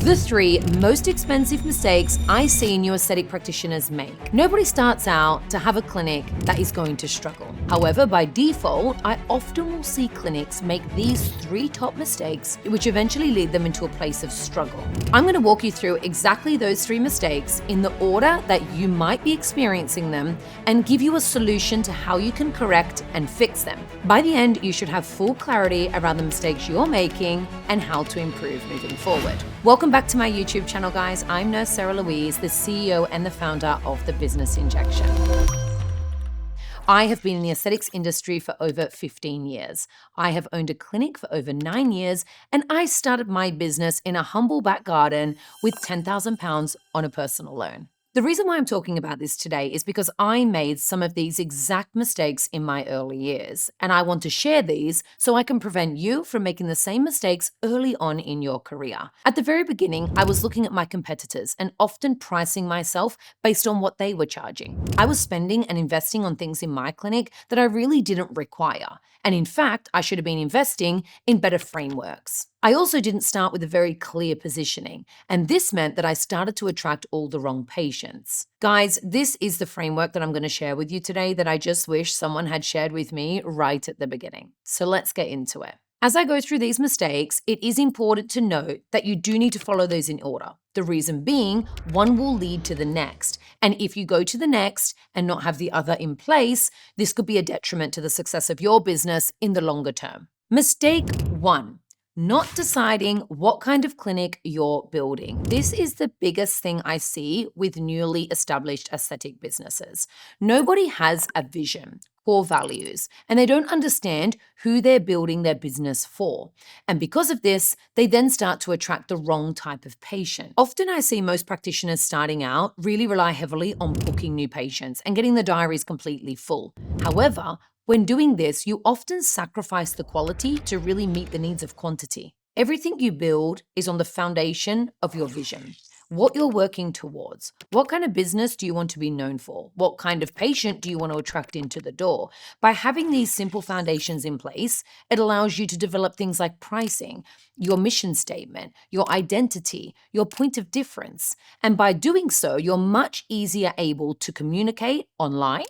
The 3 most expensive mistakes I see new aesthetic practitioners make. Nobody starts out to have a clinic that is going to struggle. However, by default, I often will see clinics make these 3 top mistakes, which eventually lead them into a place of struggle. I'm going to walk you through exactly those 3 mistakes in the order that you might be experiencing them and give you a solution to how you can correct and fix them. By the end, you should have full clarity around the mistakes you're making and how to improve moving forward. Welcome back to my YouTube channel, guys. I'm Nurse Sarah Louise, the CEO and the founder of The Business Injection. I have been in the aesthetics industry for over 15 years. I have owned a clinic for over 9 years, and I started my business in a humble back garden with £10,000 on a personal loan. The reason why I'm talking about this today is because I made some of these exact mistakes in my early years, and I want to share these so I can prevent you from making the same mistakes early on in your career. At the very beginning, I was looking at my competitors and often pricing myself based on what they were charging. I was spending and investing on things in my clinic that I really didn't require, and in fact, I should have been investing in better frameworks. I also didn't start with a very clear positioning, and this meant that I started to attract all the wrong patients. Guys, this is the framework that I'm going to share with you today that I just wish someone had shared with me right at the beginning. So let's get into it. As I go through these mistakes, it is important to note that you do need to follow those in order. The reason being, one will lead to the next. And if you go to the next and not have the other in place, this could be a detriment to the success of your business in the longer term. Mistake 1. Not deciding what kind of clinic you're building. This is the biggest thing I see with newly established aesthetic businesses. Nobody has a vision, core values, and they don't understand who they're building their business for. And because of this, they then start to attract the wrong type of patient. Often I see most practitioners starting out really rely heavily on booking new patients and getting the diaries completely full. However, when doing this, you often sacrifice the quality to really meet the needs of quantity. Everything you build is on the foundation of your vision, what you're working towards. What kind of business do you want to be known for? What kind of patient do you want to attract into the door? By having these simple foundations in place, it allows you to develop things like pricing, your mission statement, your identity, your point of difference. And by doing so, you're much easier able to communicate online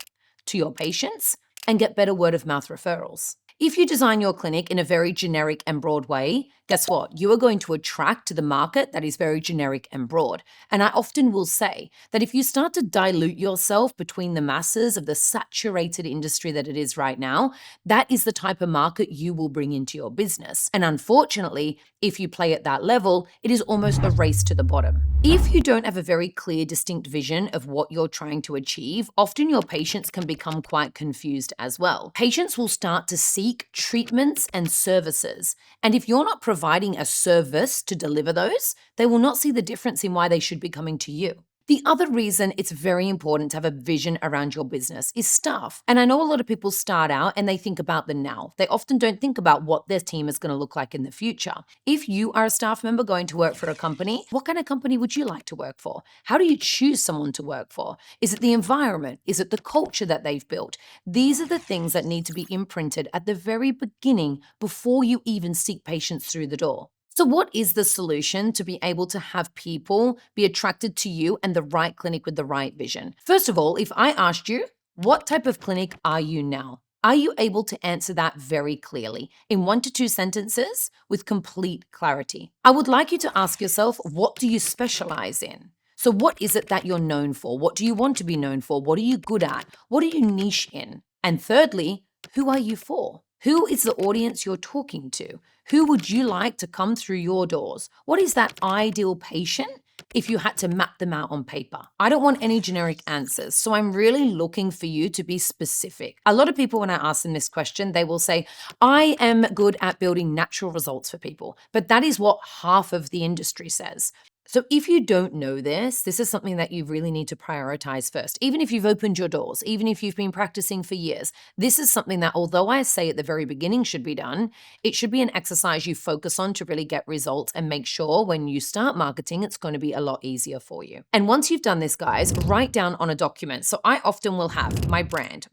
to your patients and get better word of mouth referrals. If you design your clinic in a very generic and broad way, guess what? You are going to attract to the market that is very generic and broad. And I often will say that if you start to dilute yourself between the masses of the saturated industry that it is right now, that is the type of market you will bring into your business. And unfortunately, if you play at that level, it is almost a race to the bottom. If you don't have a very clear, distinct vision of what you're trying to achieve, often your patients can become quite confused as well. Patients will start to seek treatments and services. And if you're not providing a service to deliver those, they will not see the difference in why they should be coming to you. The other reason it's very important to have a vision around your business is staff. And I know a lot of people start out and they think about the now. They often don't think about what their team is going to look like in the future. If you are a staff member going to work for a company, what kind of company would you like to work for? How do you choose someone to work for? Is it the environment? Is it the culture that they've built? These are the things that need to be imprinted at the very beginning before you even seek patients through the door. So what is the solution to be able to have people be attracted to you and the right clinic with the right vision? First of all, if I asked you, what type of clinic are you now? Are you able to answer that very clearly in 1 to 2 sentences with complete clarity? I would like you to ask yourself, what do you specialize in? So what is it that you're known for? What do you want to be known for? What are you good at? What are you niche in? And thirdly, who are you for? Who is the audience you're talking to? Who would you like to come through your doors? What is that ideal patient if you had to map them out on paper? I don't want any generic answers, so I'm really looking for you to be specific. A lot of people, when I ask them this question, they will say, I am good at building natural results for people, but that is what half of the industry says. So if you don't know this is something that you really need to prioritize first. Even if you've opened your doors, even if you've been practicing for years, this is something that, although I say at the very beginning should be done, it should be an exercise you focus on to really get results and make sure when you start marketing, it's going to be a lot easier for you. And once you've done this, guys, write down on a document. So I often will have my brand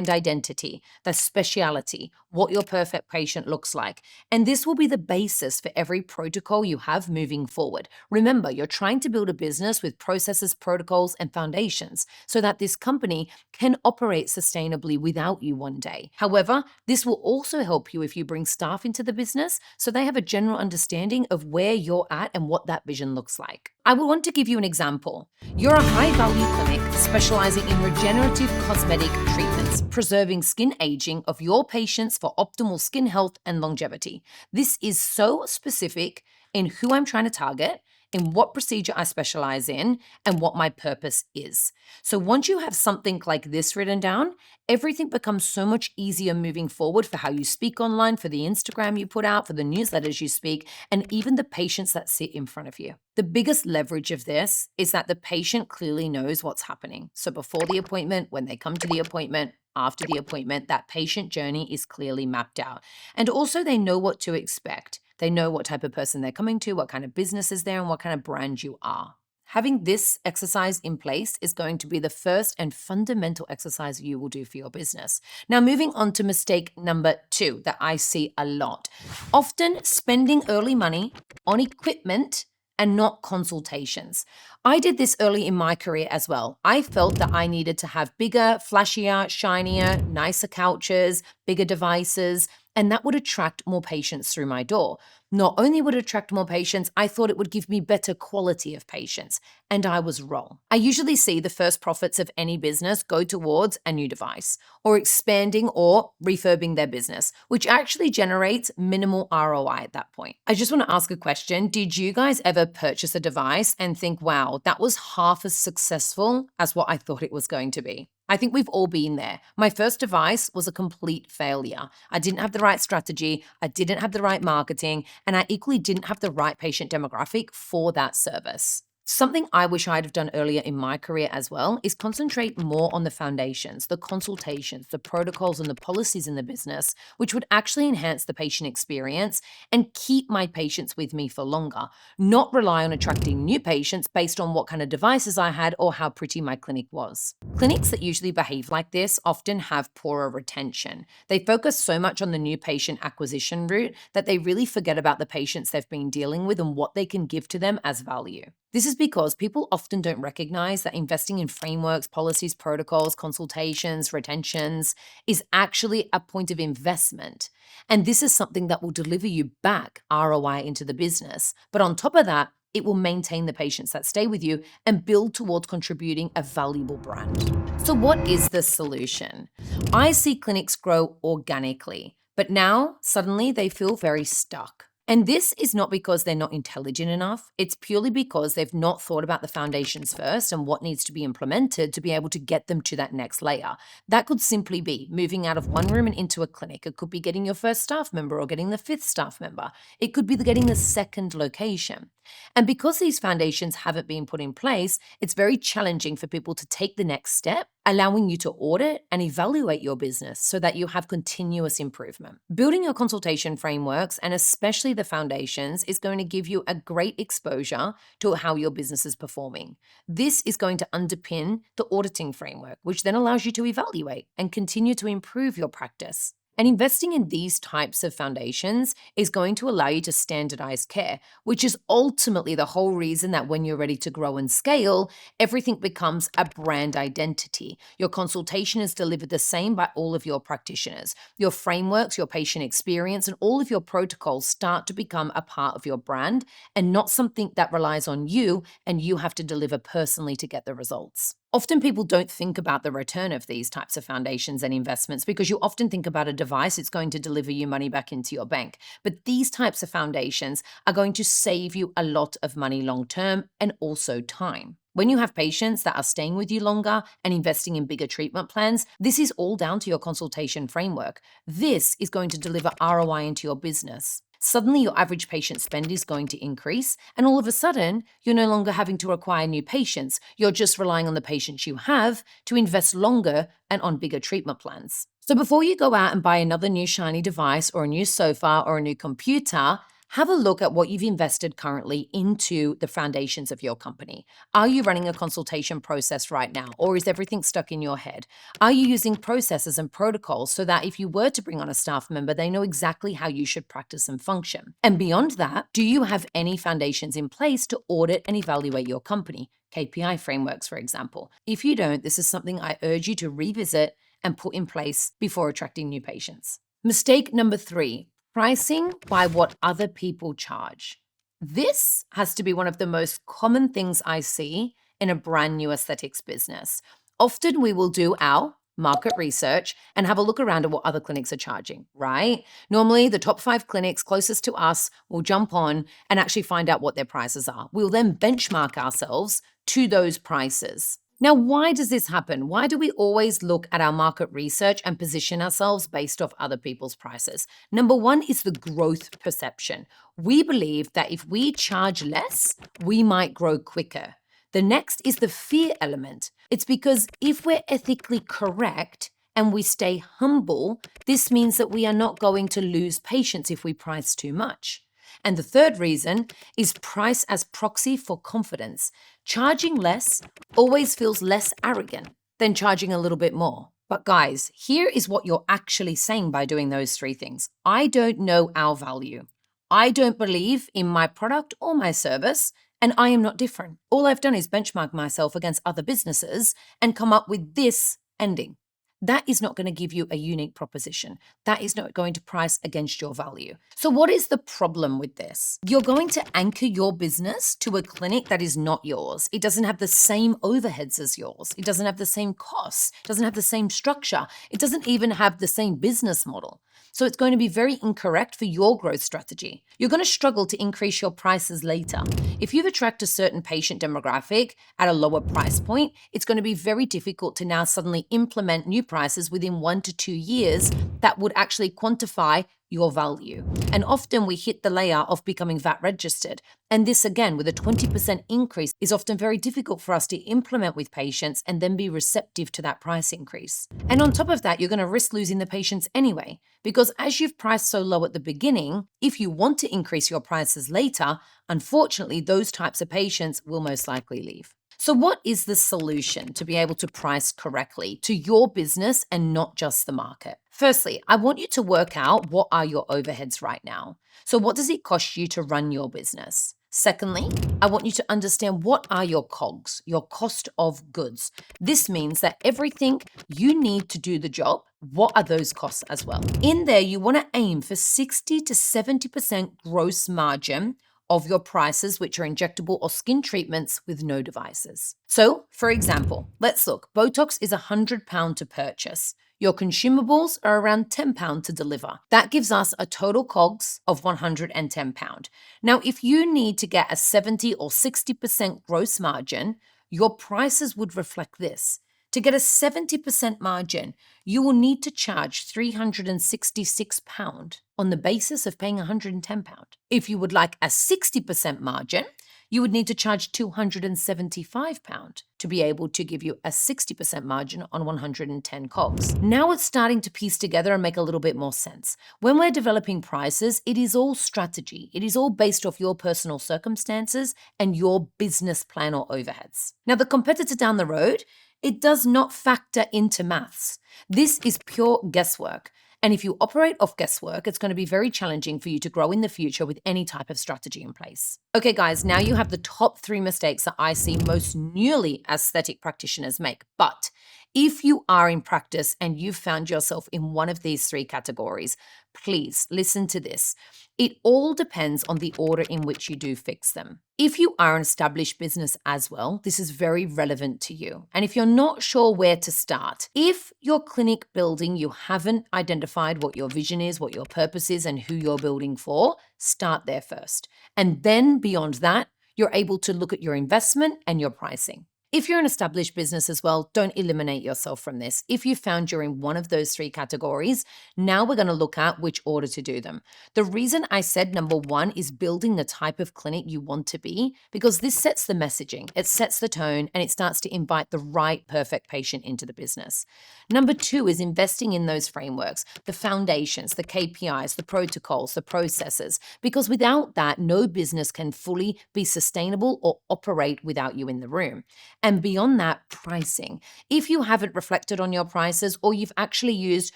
identity, the speciality, what your perfect patient looks like. And this will be the basis for every protocol you have moving forward. Remember, you're trying to build a business with processes, protocols, and foundations so that this company can operate sustainably without you one day. However, this will also help you if you bring staff into the business so they have a general understanding of where you're at and what that vision looks like. I will want to give you an example. You're a high-value clinic specializing in regenerative cosmetic treatments, preserving skin aging of your patients for optimal skin health and longevity. This is so specific in who I'm trying to target, in what procedure I specialize in, and what my purpose is. So once you have something like this written down, everything becomes so much easier moving forward for how you speak online, for the Instagram you put out, for the newsletters you speak, and even the patients that sit in front of you. The biggest leverage of this is that the patient clearly knows what's happening. So before the appointment, when they come to the appointment, after the appointment, that patient journey is clearly mapped out. And also they know what to expect. They know what type of person they're coming to, what kind of business is there, and what kind of brand you are. Having this exercise in place is going to be the first and fundamental exercise you will do for your business. Now, moving on to mistake number 2 that I see a lot. Often spending early money on equipment and not consultations. I did this early in my career as well. I felt that I needed to have bigger, flashier, shinier, nicer couches, bigger devices, and that would attract more patients through my door. Not only would it attract more patients, I thought it would give me better quality of patients, and I was wrong. I usually see the first profits of any business go towards a new device, or expanding or refurbing their business, which actually generates minimal ROI at that point. I just want to ask a question. Did you guys ever purchase a device and think, wow, that was half as successful as what I thought it was going to be? I think we've all been there. My first device was a complete failure. I didn't have the right strategy, I didn't have the right marketing, and I equally didn't have the right patient demographic for that service. Something I wish I'd have done earlier in my career as well is concentrate more on the foundations, the consultations, the protocols, and the policies in the business, which would actually enhance the patient experience and keep my patients with me for longer, not rely on attracting new patients based on what kind of devices I had or how pretty my clinic was. Clinics that usually behave like this often have poorer retention. They focus so much on the new patient acquisition route that they really forget about the patients they've been dealing with and what they can give to them as value. This is because people often don't recognize that investing in frameworks, policies, protocols, consultations, retentions is actually a point of investment. And this is something that will deliver you back ROI into the business. But on top of that, it will maintain the patients that stay with you and build towards contributing a valuable brand. So what is the solution? I see clinics grow organically, but now suddenly they feel very stuck. And this is not because they're not intelligent enough. It's purely because they've not thought about the foundations first and what needs to be implemented to be able to get them to that next layer. That could simply be moving out of one room and into a clinic. It could be getting your first staff member or getting the 5th staff member. It could be getting the 2nd location. And because these foundations haven't been put in place, it's very challenging for people to take the next step, allowing you to audit and evaluate your business so that you have continuous improvement. Building your consultation frameworks, and especially the foundations, is going to give you a great exposure to how your business is performing. This is going to underpin the auditing framework, which then allows you to evaluate and continue to improve your practice. And investing in these types of foundations is going to allow you to standardize care, which is ultimately the whole reason that when you're ready to grow and scale, everything becomes a brand identity. Your consultation is delivered the same by all of your practitioners. Your frameworks, your patient experience, and all of your protocols start to become a part of your brand and not something that relies on you and you have to deliver personally to get the results. Often people don't think about the return of these types of foundations and investments because you often think about a device, it's going to deliver you money back into your bank. But these types of foundations are going to save you a lot of money long term and also time. When you have patients that are staying with you longer and investing in bigger treatment plans, this is all down to your consultation framework. This is going to deliver ROI into your business. Suddenly, your average patient spend is going to increase, and all of a sudden, you're no longer having to acquire new patients. You're just relying on the patients you have to invest longer and on bigger treatment plans. So before you go out and buy another new shiny device or a new sofa or a new computer, have a look at what you've invested currently into the foundations of your company. Are you running a consultation process right now, or is everything stuck in your head? Are you using processes and protocols so that if you were to bring on a staff member, they know exactly how you should practice and function? And beyond that, do you have any foundations in place to audit and evaluate your company? KPI frameworks, for example. If you don't, this is something I urge you to revisit and put in place before attracting new patients. Mistake number 3, pricing by what other people charge. This has to be one of the most common things I see in a brand new aesthetics business. Often we will do our market research and have a look around at what other clinics are charging, right? Normally, the top 5 clinics closest to us will jump on and actually find out what their prices are. We'll then benchmark ourselves to those prices. Now, why does this happen? Why do we always look at our market research and position ourselves based off other people's prices? Number 1 is the growth perception. We believe that if we charge less, we might grow quicker. The next is the fear element. It's because if we're ethically correct and we stay humble, this means that we are not going to lose patients if we price too much. And the third reason is price as proxy for confidence. Charging less always feels less arrogant than charging a little bit more. But guys, here is what you're actually saying by doing those 3 things. I don't know our value. I don't believe in my product or my service, and I am not different. All I've done is benchmark myself against other businesses and come up with this ending. That is not going to give you a unique proposition. That is not going to price against your value. So what is the problem with this? You're going to anchor your business to a clinic that is not yours. It doesn't have the same overheads as yours. It doesn't have the same costs. It doesn't have the same structure. It doesn't even have the same business model. So it's going to be very incorrect for your growth strategy. You're going to struggle to increase your prices later. If you've attracted a certain patient demographic at a lower price point, it's going to be very difficult to now suddenly implement new prices within 1 to 2 years that would actually quantify your value. And often we hit the layer of becoming VAT registered. And this again, with a 20% increase, is often very difficult for us to implement with patients and then be receptive to that price increase. And on top of that, you're going to risk losing the patients anyway, because as you've priced so low at the beginning, if you want to increase your prices later, unfortunately, those types of patients will most likely leave. So what is the solution to be able to price correctly to your business and not just the market? Firstly, I want you to work out what are your overheads right now. So what does it cost you to run your business? Secondly, I want you to understand what are your COGS, your cost of goods. This means that everything you need to do the job, what are those costs as well? In there, you want to aim for 60 to 70% gross margin of your prices, which are injectable or skin treatments with no devices. So, for example, let's look. Botox is £100 to purchase. Your consumables are around £10 to deliver. That gives us a total COGS of £110. Now, if you need to get a 70 or 60% gross margin, your prices would reflect this. To get a 70% margin, you will need to charge £366 on the basis of paying £110. If you would like a 60% margin, you would need to charge £275 to be able to give you a 60% margin on 110 COGS. Now it's starting to piece together and make a little bit more sense. When we're developing prices, it is all strategy. It is all based off your personal circumstances and your business plan or overheads. Now, the competitor down the road, it does not factor into maths. This is pure guesswork. And if you operate off guesswork, it's going to be very challenging for you to grow in the future with any type of strategy in place. Okay, guys, now you have the top 3 mistakes that I see most newly aesthetic practitioners make. But if you are in practice and you've found yourself in one of these 3 categories, please listen to this. It all depends on the order in which you do fix them. If you are an established business as well, this is very relevant to you. And if you're not sure where to start, if your clinic building, you haven't identified what your vision is, what your purpose is, and who you're building for, start there first. And then beyond that, you're able to look at your investment and your pricing. If you're an established business as well, don't eliminate yourself from this. If you found you're in one of those three categories, now we're going to look at which order to do them. The reason I said number one is building the type of clinic you want to be, because this sets the messaging, it sets the tone, and it starts to invite the right perfect patient into the business. Number two is investing in those frameworks, the foundations, the KPIs, the protocols, the processes, because without that, no business can fully be sustainable or operate without you in the room. And beyond that, pricing. If you haven't reflected on your prices, or you've actually used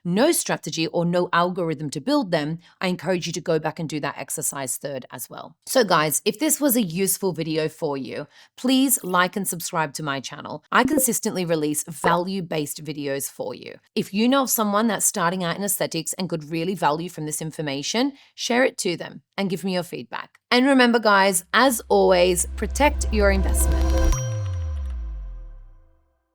no strategy or no algorithm to build them, I encourage you to go back and do that exercise third as well. So guys, if this was a useful video for you, please like and subscribe to my channel. I consistently release value-based videos for you. If you know of someone that's starting out in aesthetics and could really value from this information, share it to them and give me your feedback. And remember guys, as always, protect your investment.